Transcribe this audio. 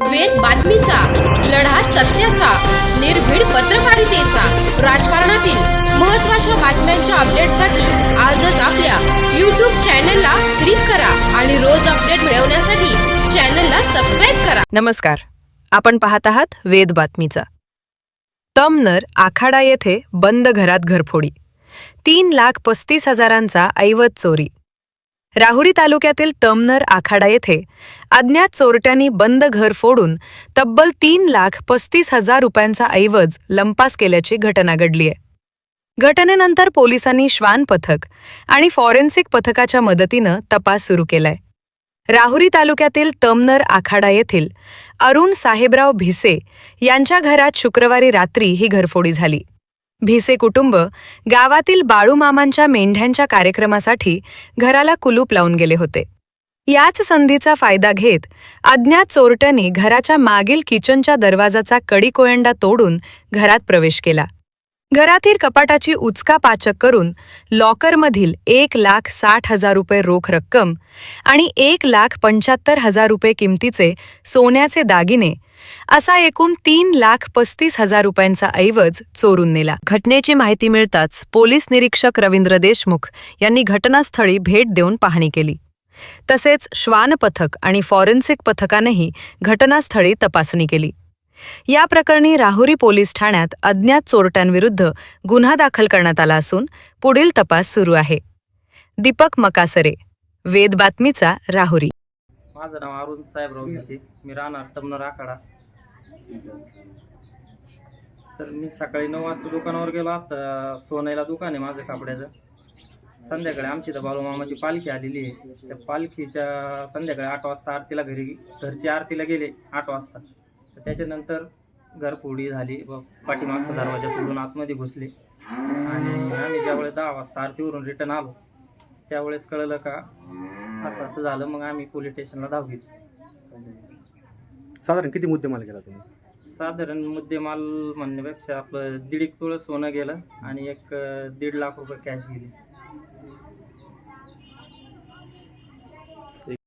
वेद बातमीचा, लढा सत्याचा, निर्भीड पत्रकारितेचा, राजकारणातील महत्त्वाच्या बातम्यांच्या अपडेटसाठी आजच आपल्या YouTube चॅनलला क्लिक करा आणि रोज अपडेट मिळवण्यासाठी चॅनलला सबस्क्राइब करा. नमस्कार, आपण पाहत आहात वेद बातमीचा. तमनर आखाडा येथे बंद घरात घरफोडी, 3,35,000चा ऐवज चोरी. राहुरी तालुक्यातील तमनर आखाडा येथे अज्ञात चोरट्यांनी बंद घर फोडून तब्बल 3,35,000 रुपयांचा ऐवज लंपास केल्याची घटना घडली आहे. घटनेनंतर पोलिसांनी श्वान पथक आणि फॉरेन्सिक पथकाच्या मदतीनं तपास सुरू केलाय. राहुरी तालुक्यातील तमनर आखाडा येथील अरुण साहेबराव भिसे यांच्या घरात शुक्रवारी रात्री ही घरफोडी झाली. भिसे कुटुंब गावातील बाळूमामांच्या मेंढ्यांच्या कार्यक्रमासाठी घराला कुलूप लावून गेले होते. याच संधीचा फायदा घेत अज्ञात चोरट्यांनी घराच्या मागील किचनच्या दरवाजाचा कडी-कोयंडा तोडून घरात प्रवेश केला. घरातील कपाटाची उचकापाचक करून लॉकरमधील 1,60,000 रुपये रोख रक्कम आणि 1,75,000 रुपये किमतीचे सोन्याचे दागिने असा एकूण 3,35,000 रुपयांचा ऐवज चोरून नेला. घटनेची माहिती मिळताच पोलीस निरीक्षक रवींद्र देशमुख यांनी घटनास्थळी भेट देऊन पाहणी केली. तसेच श्वान पथक आणि फॉरेन्सिक पथकानेही घटनास्थळी तपासणी केली. या प्रकरणी राहुरी पोलीस ठाण्यात अज्ञात चोरट्यांविरुद्ध गुन्हा दाखल करण्यात आला असून पुढील तपास सुरू आहे. दीपक मकासरे, वेद बातमीचा, राहुरी. माझं नाव अरुण साहेबराव भिसे, मी राहणार तमनर आखाडा. तर मी सकाळी 9 वाजता दुकानावर गेलो असता. सोन्याला दुकान आहे माझं कपड्याचं. संध्याकाळी आमची तर बाळूमामाची पालखी आलेली आहे. त्या पालखीच्या संध्याकाळी 8 वाजता आरतीला घरची आरतीला गेले 8 वाजता. तर त्याच्यानंतर घरफोडी झाली व पाठीमागचा दरवाजा तोडून आतमध्ये घुसले आणि आम्ही ज्यावेळेस 10 वाजता आरतीवरून रिटर्न आलो त्यावेळेस कळलं का असं झालं. मग आम्ही पोलीस स्टेशनला धाव घेतली. साधारण किती मुद्देमाल केला तुम्ही? साधारण मुद्देमाल म्हणण्यापेक्षा आपलं 1.5 तोळं सोनं गेलं आणि 1.5 लाख रुपये कॅश गेली.